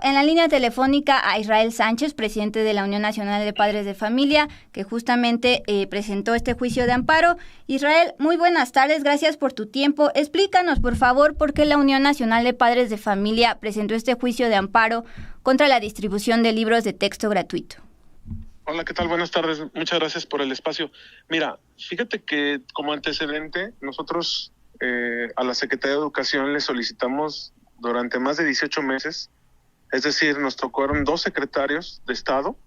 en la línea telefónica a Israel Sánchez, presidente de la Unión Nacional de Padres de Familia, que justamente presentó este juicio de amparo. Israel, muy buenas tardes, gracias por tu tiempo. Explícanos, por favor, por qué la Unión Nacional de Padres de Familia presentó este juicio de amparo contra la distribución de libros de texto gratuito. Hola, ¿qué tal? Buenas tardes. Muchas gracias por el espacio. Mira, fíjate que como antecedente, nosotros a la Secretaría de Educación le solicitamos durante más de 18 meses, es decir, nos tocaron 2 secretarios de Estado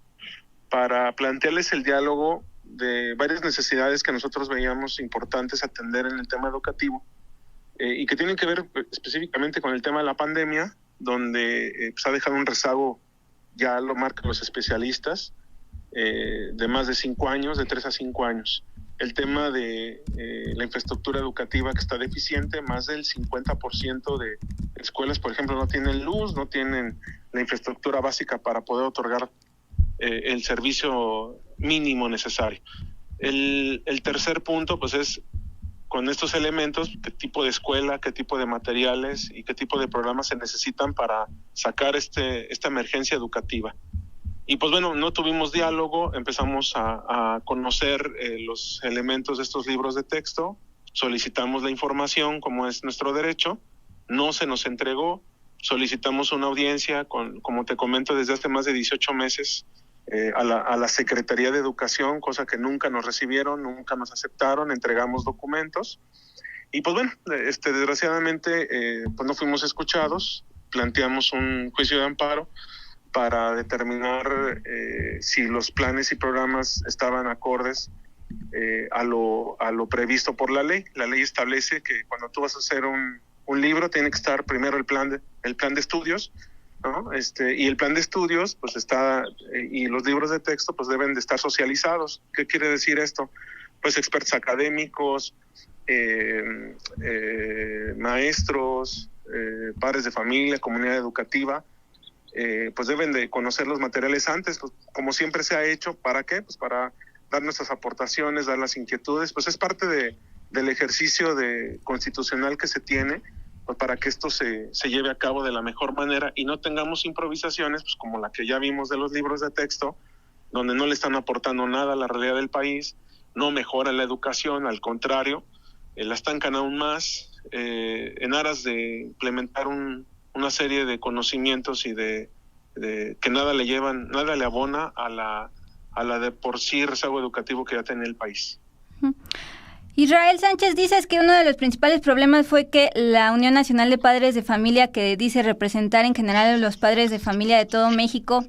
para plantearles el diálogo de varias necesidades que nosotros veíamos importantes atender en el tema educativo y que tienen que ver específicamente con el tema de la pandemia, donde ha dejado un rezago, ya lo marcan los especialistas, de más de 5 años, de 3 a 5 años. El tema de la infraestructura educativa que está deficiente, más del 50% de escuelas, por ejemplo, no tienen luz, no tienen la infraestructura básica para poder otorgar el servicio mínimo necesario. El tercer punto, pues es con estos elementos, qué tipo de escuela, qué tipo de materiales y qué tipo de programas se necesitan para sacar esta emergencia educativa. Y pues bueno, no tuvimos diálogo, empezamos a conocer los elementos de estos libros de texto, solicitamos la información como es nuestro derecho, no se nos entregó, solicitamos una audiencia, como te comento, desde hace más de 18 meses a la Secretaría de Educación, cosa que nunca nos recibieron, nunca nos aceptaron, entregamos documentos. Y pues bueno, desgraciadamente pues no fuimos escuchados, planteamos un juicio de amparo para determinar si los planes y programas estaban acordes a lo previsto por la ley. La ley establece que cuando tú vas a hacer un libro tiene que estar primero el plan de estudios, ¿no? Y el plan de estudios pues está, y los libros de texto pues deben de estar socializados. ¿Qué quiere decir esto? Pues expertos académicos, maestros, padres de familia, comunidad educativa, pues deben de conocer los materiales antes, pues, como siempre se ha hecho. ¿Para qué? Pues para dar nuestras aportaciones, dar las inquietudes, pues es parte del ejercicio constitucional que se tiene, pues para que esto se lleve a cabo de la mejor manera y no tengamos improvisaciones, pues como la que ya vimos de los libros de texto, donde no le están aportando nada a la realidad del país, no mejora la educación, al contrario, la estancan aún más, en aras de implementar una serie de conocimientos y de que nada le abona a la de por sí rezago educativo que ya tiene el país. Israel Sánchez, dices que uno de los principales problemas fue que la Unión Nacional de Padres de Familia, que dice representar en general a los padres de familia de todo México,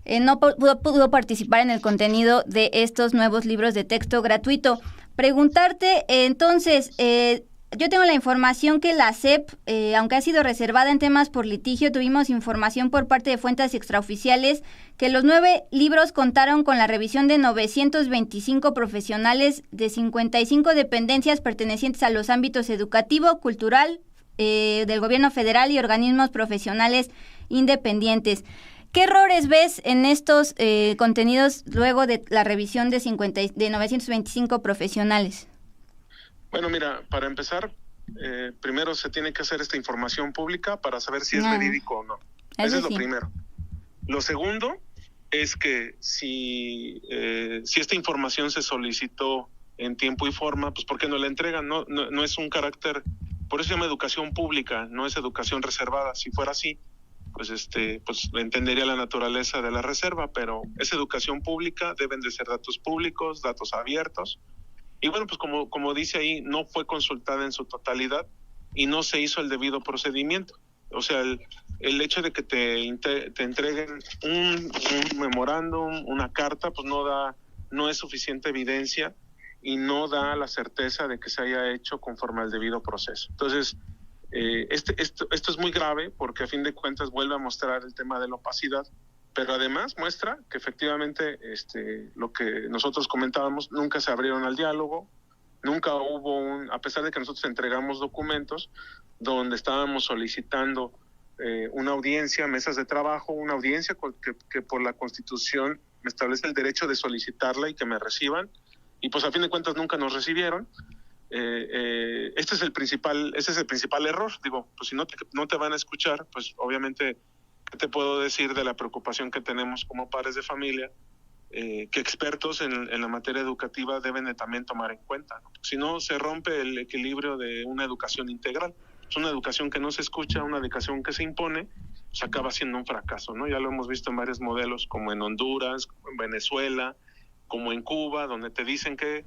no pudo participar en el contenido de estos nuevos libros de texto gratuito. Preguntarte, entonces, yo tengo la información que la SEP, aunque ha sido reservada en temas por litigio, tuvimos información por parte de fuentes extraoficiales que los 9 libros contaron con la revisión de 925 profesionales de 55 dependencias pertenecientes a los ámbitos educativo, cultural, del gobierno federal y organismos profesionales independientes. ¿Qué errores ves en estos contenidos luego de la revisión de 925 profesionales? Bueno, mira, para empezar, primero se tiene que hacer esta información pública para saber si es verídico o no. Eso es lo primero. Lo segundo es que si esta información se solicitó en tiempo y forma, pues ¿por qué no la entregan? No es un carácter, por eso se llama educación pública, no es educación reservada. Si fuera así, pues entendería la naturaleza de la reserva, pero es educación pública, deben de ser datos públicos, datos abiertos. Y bueno, pues como dice ahí, no fue consultada en su totalidad y no se hizo el debido procedimiento. O sea, el hecho de que te entreguen un memorándum, una carta, pues no es suficiente evidencia y no da la certeza de que se haya hecho conforme al debido proceso. Entonces, esto es muy grave porque a fin de cuentas vuelve a mostrar el tema de la opacidad, pero además muestra que efectivamente lo que nosotros comentábamos, nunca se abrieron al diálogo, nunca hubo a pesar de que nosotros entregamos documentos donde estábamos solicitando una audiencia, mesas de trabajo, una audiencia que por la Constitución me establece el derecho de solicitarla y que me reciban, y pues a fin de cuentas nunca nos recibieron. ese es el principal error. Digo, pues si no te van a escuchar, pues obviamente, ¿qué te puedo decir de la preocupación que tenemos como padres de familia? Que expertos en la materia educativa deben de también tomar en cuenta, ¿no? Si no, se rompe el equilibrio de una educación integral. Es una educación que no se escucha, una educación que se impone, pues acaba siendo un fracaso, ¿no? Ya lo hemos visto en varios modelos, como en Honduras, como en Venezuela, como en Cuba, donde te dicen que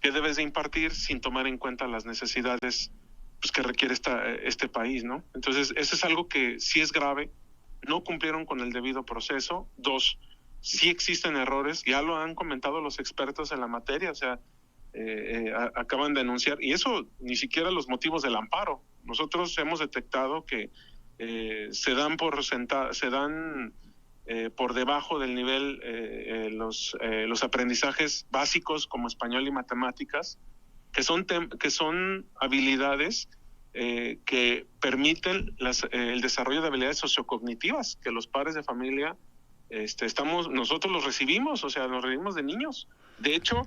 debes de impartir sin tomar en cuenta las necesidades, pues, que requiere este país, ¿no? Entonces, eso es algo que sí es grave. No cumplieron con el debido proceso. 2, sí existen errores, ya lo han comentado los expertos en la materia, o sea, acaban de anunciar, y eso ni siquiera los motivos del amparo. Nosotros hemos detectado que se dan por debajo del nivel los aprendizajes básicos como español y matemáticas, que son habilidades que permiten el desarrollo de habilidades sociocognitivas que los padres de familia nosotros los recibimos, o sea, los recibimos de niños. De hecho,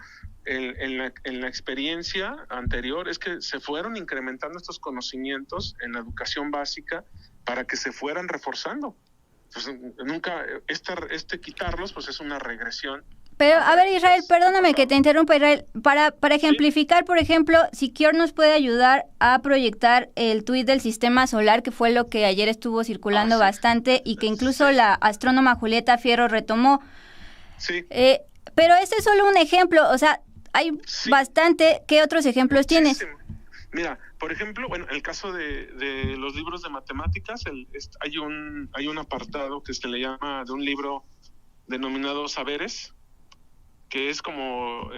en la experiencia anterior es que se fueron incrementando estos conocimientos en la educación básica para que se fueran reforzando. Pues nunca, quitarlos, pues es una regresión. Pero, a ver, Israel, perdóname que te interrumpa, Israel. Para ejemplificar, por ejemplo, Siquio nos puede ayudar a proyectar el tuit del sistema solar, que fue lo que ayer estuvo circulando bastante y que incluso la astrónoma Julieta Fierro retomó. Sí. Pero este es solo un ejemplo, o sea, hay bastante. ¿Qué otros ejemplos tienes? Mira, por ejemplo, bueno, el caso de los libros de matemáticas, hay un apartado que se le llama de un libro denominado Saberes, que es como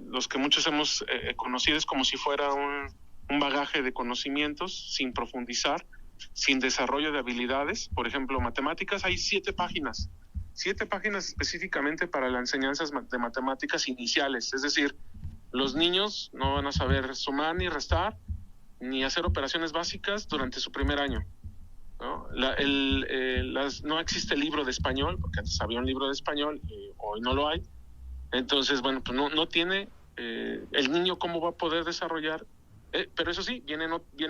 los que muchos hemos conocido, es como si fuera un bagaje de conocimientos sin profundizar, sin desarrollo de habilidades. Por ejemplo, matemáticas, hay 7 páginas específicamente para las enseñanzas de matemáticas iniciales, es decir, los niños no van a saber sumar ni restar, ni hacer operaciones básicas durante su primer año, ¿no? No existe libro de español, porque antes había un libro de español, hoy no lo hay. Entonces, bueno, pues no tiene el niño cómo va a poder desarrollar, pero eso sí, viene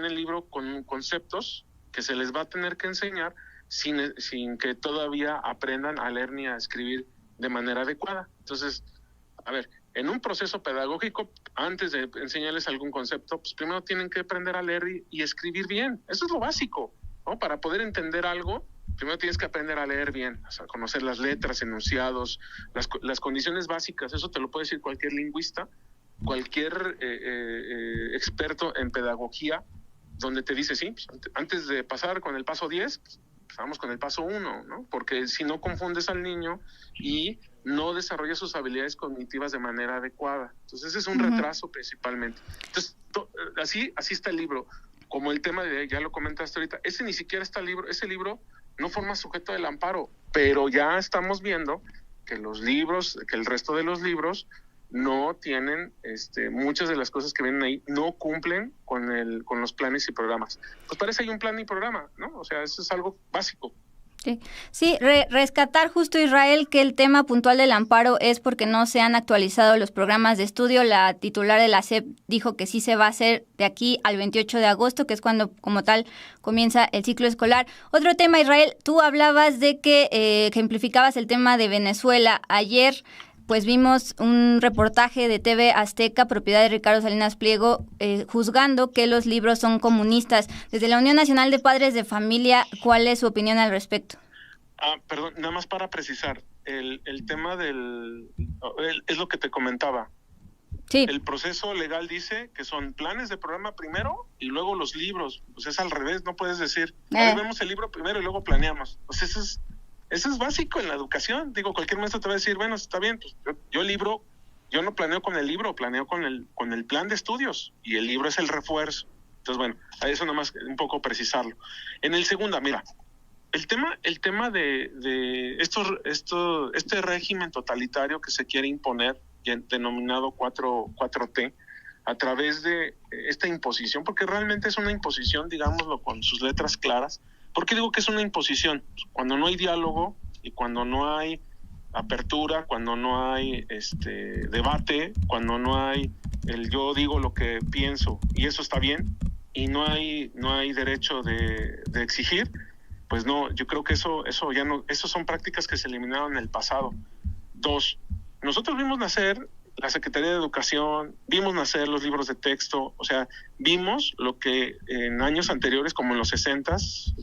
el libro con conceptos que se les va a tener que enseñar sin que todavía aprendan a leer ni a escribir de manera adecuada. Entonces, a ver, en un proceso pedagógico, antes de enseñarles algún concepto, pues primero tienen que aprender a leer y escribir bien. Eso es lo básico, ¿no? Para poder entender algo, primero tienes que aprender a leer bien, o sea, conocer las letras, enunciados, las condiciones básicas. Eso te lo puede decir cualquier lingüista, cualquier experto en pedagogía, donde te dice, sí, pues, antes de pasar con el paso 10, pues, vamos con el paso 1, ¿no? Porque si no confundes al niño y no desarrolla sus habilidades cognitivas de manera adecuada. Entonces, ese es un retraso principalmente. Entonces, así está el libro. Como el tema ya lo comentaste ahorita, ese ni siquiera está el libro, ese libro no forma sujeto del amparo, pero ya estamos viendo que el resto de los libros no tienen, muchas de las cosas que vienen ahí no cumplen con los planes y programas. Pues parece hay un plan y programa, ¿no? O sea, eso es algo básico. Sí, rescatar justo, Israel, que el tema puntual del amparo es porque no se han actualizado los programas de estudio. La titular de la SEP dijo que sí se va a hacer de aquí al 28 de agosto, que es cuando como tal comienza el ciclo escolar. Otro tema, Israel, tú hablabas de que ejemplificabas el tema de Venezuela. Ayer pues vimos un reportaje de TV Azteca, propiedad de Ricardo Salinas Pliego, juzgando que los libros son comunistas. Desde la Unión Nacional de Padres de Familia, ¿cuál es su opinión al respecto? Perdón, nada más para precisar, el tema es lo que te comentaba. Sí. El proceso legal dice que son planes de programa primero y luego los libros. Pues es al revés, no puedes decir, vemos el libro primero y luego planeamos. Pues eso es básico en la educación. Digo, cualquier maestro te va a decir, bueno, está bien, pues yo no planeo con el libro, planeo con el plan de estudios y el libro es el refuerzo. Entonces, bueno, a eso nomás un poco precisarlo. En el segundo, mira, el tema de este régimen totalitario que se quiere imponer, denominado 4T, a través de esta imposición, porque realmente es una imposición, digámoslo con sus letras claras. ¿Por qué digo que es una imposición? Cuando no hay diálogo y cuando no hay apertura, cuando no hay debate, cuando no hay el yo digo lo que pienso y eso está bien y no hay derecho de exigir, pues no, yo creo que eso ya no, eso son prácticas que se eliminaron en el pasado. 2, nosotros vimos nacer la Secretaría de Educación, vimos nacer los libros de texto, o sea, vimos lo que en años anteriores, como en los 60s,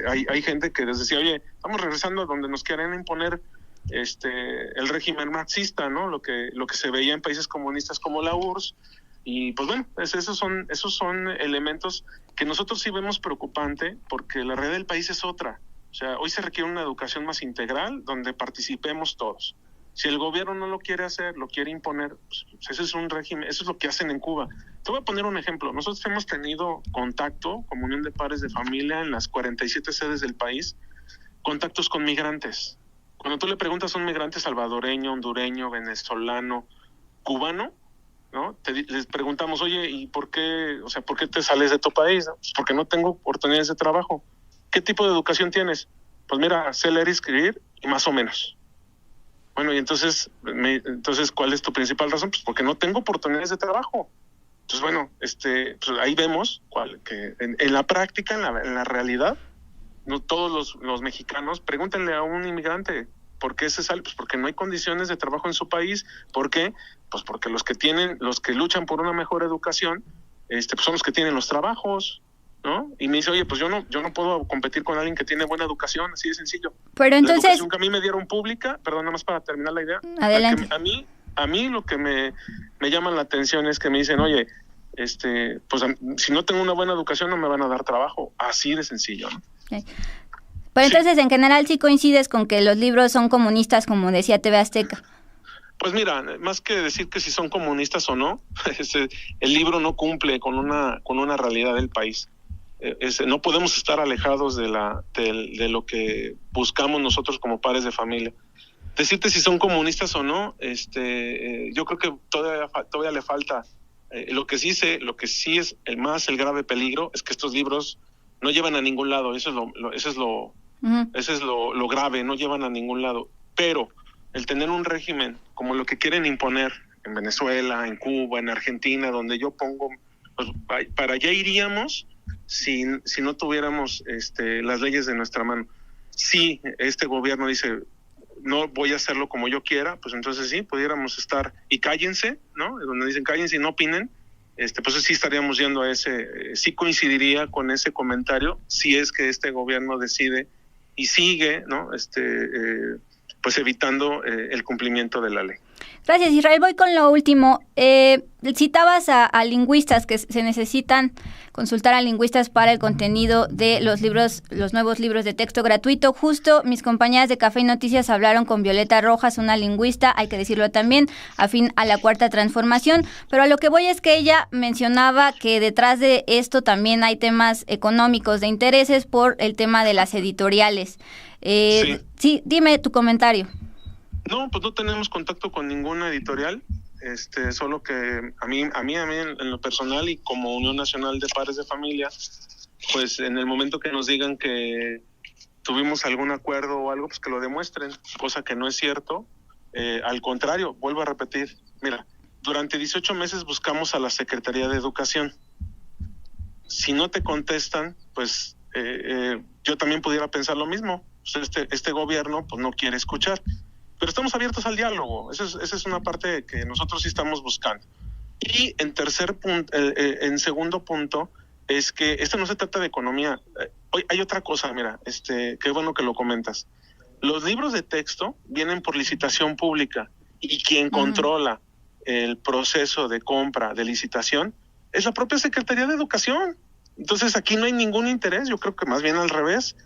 hay gente que les decía, oye, estamos regresando a donde nos quieren imponer el régimen marxista, ¿no? Lo que se veía en países comunistas como la URSS, y pues bueno, esos son elementos que nosotros sí vemos preocupante, porque la realidad del país es otra. O sea, hoy se requiere una educación más integral, donde participemos todos. Si el gobierno no lo quiere hacer, lo quiere imponer, pues ese es un régimen, eso es lo que hacen en Cuba. Te voy a poner un ejemplo. Nosotros hemos tenido contacto, comunión de padres de familia en las 47 sedes del país, contactos con migrantes. Cuando tú le preguntas a un migrante salvadoreño, hondureño, venezolano, cubano, ¿no? Les preguntamos, oye, ¿y por qué te sales de tu país? ¿No? Pues porque no tengo oportunidades de trabajo. ¿Qué tipo de educación tienes? Pues mira, sé leer y escribir y más o menos. Bueno, y entonces, ¿cuál es tu principal razón? Pues porque no tengo oportunidades de trabajo. Entonces, bueno, pues ahí vemos que en la práctica, en la realidad, no todos los mexicanos, pregúntenle a un inmigrante, ¿por qué se sale? Pues porque no hay condiciones de trabajo en su país. ¿Por qué? Pues porque los que luchan por una mejor educación, pues son los que tienen los trabajos, ¿no? Y me dice, oye, pues yo no puedo competir con alguien que tiene buena educación, así de sencillo. Pero entonces, la educación que a mí me dieron pública, perdón, nada más para terminar la idea. Adelante. A mí lo que me llama la atención es que me dicen, oye, pues si no tengo una buena educación no me van a dar trabajo, así de sencillo, ¿no? Okay. Pero entonces, en general, sí coincides con que los libros son comunistas, como decía TV Azteca. Pues mira, más que decir que si son comunistas o no, el libro no cumple con una realidad del país. No podemos estar alejados de lo que buscamos nosotros como padres de familia. Decirte si son comunistas o no, yo creo que todavía le falta. Lo que sí es el grave peligro es que estos libros no llevan a ningún lado. Eso es lo grave, no llevan a ningún lado. Pero el tener un régimen como lo que quieren imponer en Venezuela, en Cuba, en Argentina, donde yo pongo, pues, para allá iríamos si no tuviéramos las leyes de nuestra mano. Si este gobierno dice, no voy a hacerlo como yo quiera, pues entonces sí, pudiéramos estar, y cállense, ¿no? Donde dicen cállense y no opinen, pues sí estaríamos yendo a sí coincidiría con ese comentario, si es que este gobierno decide y sigue, ¿no? Pues evitando el cumplimiento de la ley. Gracias, Israel. Voy con lo último. Citabas a lingüistas, que se necesitan consultar a lingüistas para el contenido de los nuevos libros de texto gratuito. Justo mis compañeras de Café y Noticias hablaron con Violeta Rojas, una lingüista, hay que decirlo también, afín a la Cuarta Transformación, pero a lo que voy es que ella mencionaba que detrás de esto también hay temas económicos de intereses por el tema de las editoriales. Sí, dime tu comentario. No, pues no tenemos contacto con ninguna editorial, solo que a mí en lo personal y como Unión Nacional de Padres de Familia, pues en el momento que nos digan que tuvimos algún acuerdo o algo, pues que lo demuestren, cosa que no es cierto. Al contrario, vuelvo a repetir, mira, durante 18 meses buscamos a la Secretaría de Educación. Si no te contestan, pues yo también pudiera pensar lo mismo. Pues este gobierno pues no quiere escuchar. Pero estamos abiertos al diálogo. Esa es una parte que nosotros sí estamos buscando. Y en segundo punto, es que esto no se trata de economía. Hay otra cosa, mira, qué bueno que lo comentas. Los libros de texto vienen por licitación pública y quien controla el proceso de compra, de licitación, es la propia Secretaría de Educación. Entonces aquí no hay ningún interés, yo creo que más bien al revés,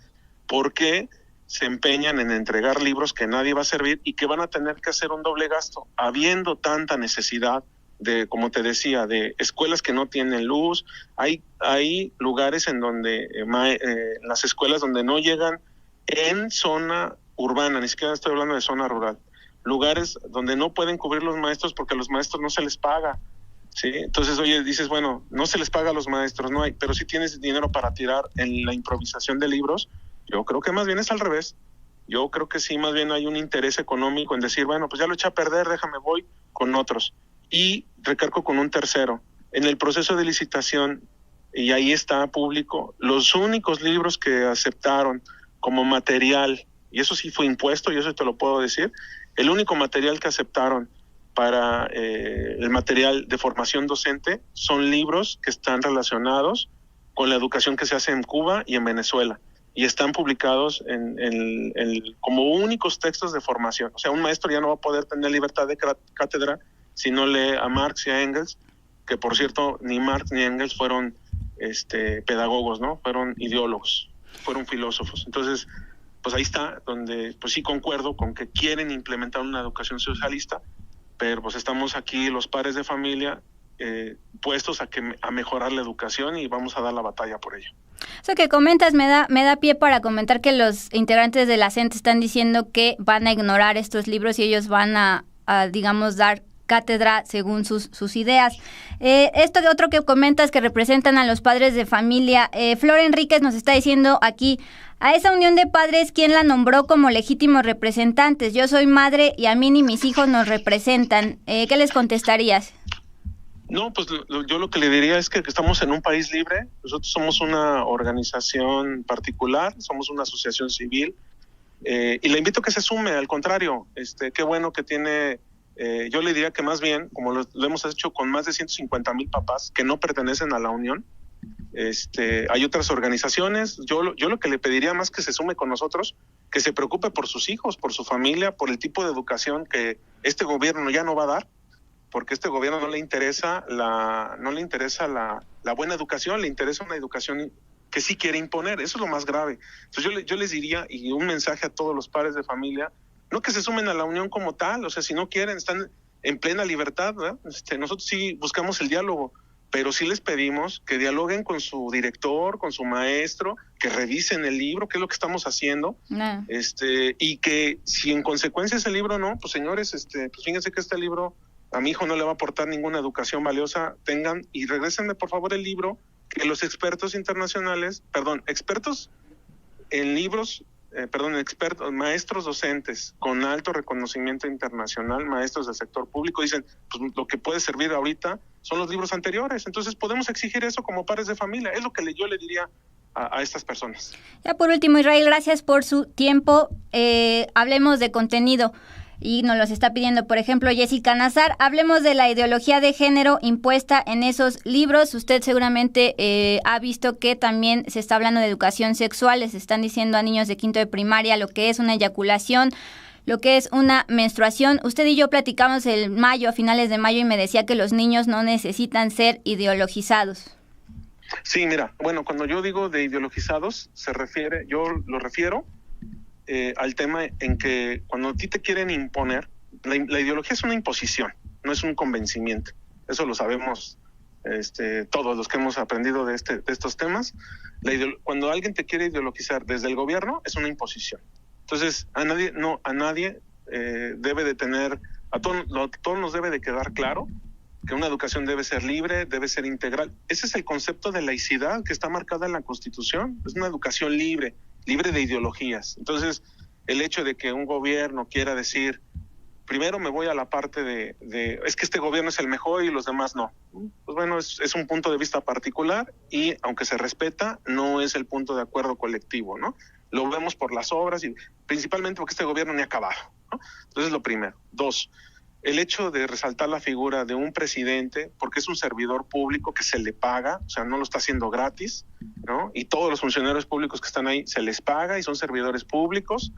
porque se empeñan en entregar libros que nadie va a servir y que van a tener que hacer un doble gasto, habiendo tanta necesidad de, como te decía, de escuelas que no tienen luz. Hay lugares en donde las escuelas donde no llegan en zona urbana, ni siquiera estoy hablando de zona rural, lugares donde no pueden cubrir los maestros porque a los maestros no se les paga, ¿sí? Entonces, oye, dices, bueno, no se les paga a los maestros, no hay, pero si tienes dinero para tirar en la improvisación de libros. Yo creo que más bien es al revés. Yo creo que sí, más bien hay un interés económico en decir, bueno, pues ya lo eché a perder, voy con otros. Y recargo con un tercero. En el proceso de licitación, y ahí está público, los únicos libros que aceptaron como material, y eso sí fue impuesto, y eso te lo puedo decir, el único material que aceptaron para el material de formación docente son libros que están relacionados con la educación que se hace en Cuba y en Venezuela, y están publicados como únicos textos de formación. O sea, un maestro ya no va a poder tener libertad de cátedra si no lee a Marx y a Engels, que por cierto ni Marx ni Engels fueron pedagogos, ¿no? Fueron ideólogos, fueron filósofos. Entonces, pues ahí está, donde pues sí concuerdo con que quieren implementar una educación socialista, pero pues estamos aquí los padres de familia puestos a mejorar la educación y vamos a dar la batalla por ello. Eso que comentas me da pie para comentar que los integrantes de la CENTE están diciendo que van a ignorar estos libros y ellos van a digamos, dar cátedra según sus ideas. Esto de otro que comentas que representan a los padres de familia, Flor Enríquez nos está diciendo aquí, a esa unión de padres, ¿quién la nombró como legítimos representantes? Yo soy madre y a mí ni mis hijos nos representan. ¿Qué les contestarías? No, pues yo lo que le diría es que estamos en un país libre. Nosotros somos una organización particular, somos una asociación civil, y le invito a que se sume. Al contrario, qué bueno que tiene, yo le diría que más bien, como lo hemos hecho con más de 150,000 papás que no pertenecen a la unión, hay otras organizaciones. Yo lo que le pediría más que se sume con nosotros, que se preocupe por sus hijos, por su familia, por el tipo de educación que este gobierno ya no va a dar, porque a este gobierno no le interesa la buena educación, le interesa una educación que sí quiere imponer. Eso es lo más grave. Entonces yo les diría, y un mensaje a todos los padres de familia, no que se sumen a la unión como tal, o sea, si no quieren, están en plena libertad, ¿verdad? Nosotros sí buscamos el diálogo, pero sí les pedimos que dialoguen con su director, con su maestro, que revisen el libro, qué es lo que estamos haciendo, y que si en consecuencia ese libro no, pues señores, pues fíjense que este libro a mi hijo no le va a aportar ninguna educación valiosa, tengan y regrésenme por favor el libro que los expertos internacionales, expertos en libros, maestros docentes con alto reconocimiento internacional, maestros del sector público, dicen, pues lo que puede servir ahorita son los libros anteriores. Entonces podemos exigir eso como padres de familia. Es lo que yo le diría a estas personas. Ya por último, Israel, gracias por su tiempo. Hablemos de contenido. Y nos los está pidiendo, por ejemplo, Jessica Nazar. Hablemos de la ideología de género impuesta en esos libros. Usted seguramente ha visto que también se está hablando de educación sexual. Les están diciendo a niños de quinto de primaria lo que es una eyaculación, lo que es una menstruación. Usted y yo platicamos a finales de mayo, y me decía que los niños no necesitan ser ideologizados. Sí, mira, bueno, cuando yo digo de ideologizados, yo lo refiero al tema en que cuando a ti te quieren imponer, la ideología es una imposición, no es un convencimiento. Eso lo sabemos todos los que hemos aprendido de estos temas. Cuando alguien te quiere ideologizar desde el gobierno, es una imposición. Entonces, a nadie debe de tener, a todos nos debe de quedar claro que una educación debe ser libre, debe ser integral. Ese es el concepto de laicidad que está marcada en la Constitución. Es una educación libre de ideologías. Entonces, el hecho de que un gobierno quiera decir, primero me voy a la parte de es que este gobierno es el mejor y los demás no. Pues bueno, es un punto de vista particular y aunque se respeta, no es el punto de acuerdo colectivo, ¿no? Lo vemos por las obras y principalmente porque este gobierno ni ha acabado, ¿no? Entonces, lo primero. 2, el hecho de resaltar la figura de un presidente, porque es un servidor público que se le paga, o sea, no lo está haciendo gratis, ¿no? Y todos los funcionarios públicos que están ahí se les paga y son servidores públicos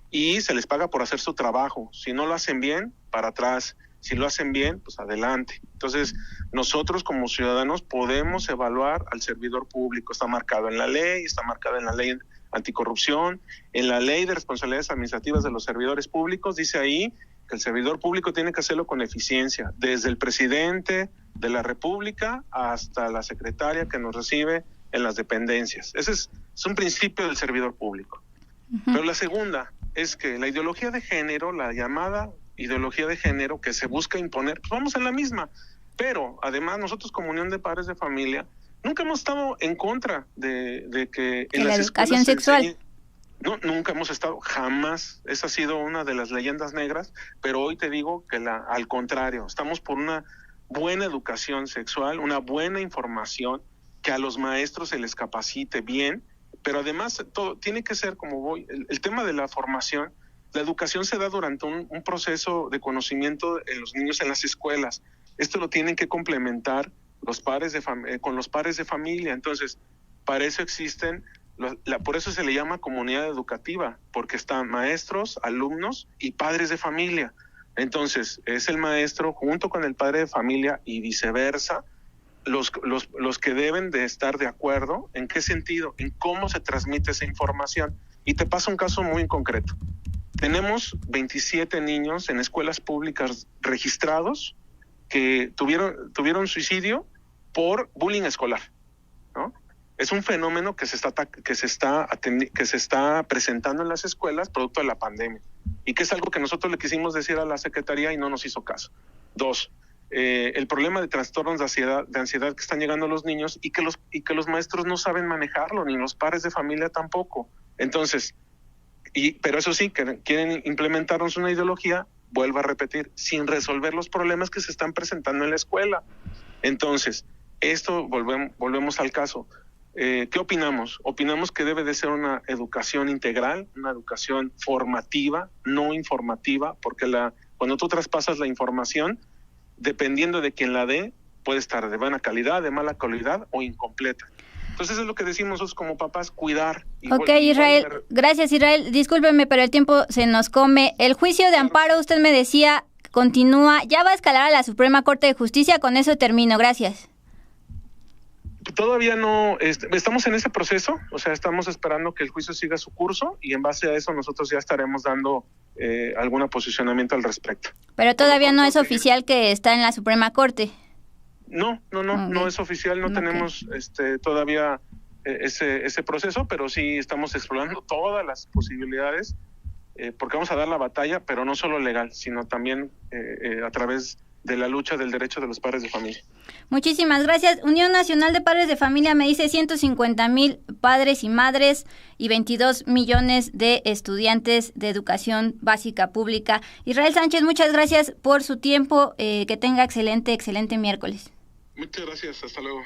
y se les paga por hacer su trabajo. Si no lo hacen bien, para atrás. Si lo hacen bien, pues adelante. Entonces, nosotros como ciudadanos podemos evaluar al servidor público. Está marcado en la ley, está marcado en la ley anticorrupción, en la ley de responsabilidades administrativas de los servidores públicos, dice ahí que el servidor público tiene que hacerlo con eficiencia, desde el presidente de la República hasta la secretaria que nos recibe en las dependencias. Ese es un principio del servidor público. Uh-huh. Pero la segunda es que la ideología de género, la llamada ideología de género que se busca imponer, pues vamos en la misma. Pero además nosotros como Unión de Padres de Familia nunca hemos estado en contra de que en la las educación sexual. No, nunca hemos estado, jamás. Esa ha sido una de las leyendas negras, pero hoy te digo que al contrario, estamos por una buena educación sexual, una buena información, que a los maestros se les capacite bien, pero además todo tiene que ser como el tema de la formación. La educación se da durante un proceso de conocimiento en los niños en las escuelas. Esto lo tienen que complementar los padres con los padres de familia. Entonces, para eso existen, por eso se le llama comunidad educativa, porque están maestros, alumnos y padres de familia. Entonces, es el maestro junto con el padre de familia y viceversa, los que deben de estar de acuerdo. ¿En qué sentido? En cómo se transmite esa información. Y te paso un caso muy concreto. Tenemos 27 niños en escuelas públicas registrados que tuvieron suicidio por bullying escolar, ¿no? Es un fenómeno que se está presentando en las escuelas producto de la pandemia, y que es algo que nosotros le quisimos decir a la Secretaría y no nos hizo caso. 2, el problema de trastornos de ansiedad que están llegando a los niños y que los maestros no saben manejarlo, ni los padres de familia tampoco. Entonces, pero eso sí, que quieren implementarnos una ideología, vuelvo a repetir, sin resolver los problemas que se están presentando en la escuela. Entonces, esto volvemos al caso. ¿Qué opinamos? Opinamos que debe de ser una educación integral, una educación formativa, no informativa, porque cuando tú traspasas la información, dependiendo de quién la dé, puede estar de buena calidad, de mala calidad o incompleta. Entonces es lo que decimos nosotros como papás, cuidar. Ok, Israel, gracias Israel. Discúlpeme, pero el tiempo se nos come. El juicio de amparo, usted me decía, continúa. Ya va a escalar a la Suprema Corte de Justicia. Con eso termino. Gracias. Todavía no, estamos en ese proceso, o sea, estamos esperando que el juicio siga su curso y en base a eso nosotros ya estaremos dando algún posicionamiento al respecto. Pero todavía no es oficial que está en la Suprema Corte. No es oficial, no tenemos todavía ese proceso, pero sí estamos explorando todas las posibilidades, porque vamos a dar la batalla, pero no solo legal, sino también a través de la lucha del derecho de los padres de familia. Muchísimas gracias. Unión Nacional de Padres de Familia me dice 150,000 padres y madres y 22 millones de estudiantes de educación básica pública. Israel Sánchez, muchas gracias por su tiempo. Que tenga excelente miércoles. Muchas gracias. Hasta luego.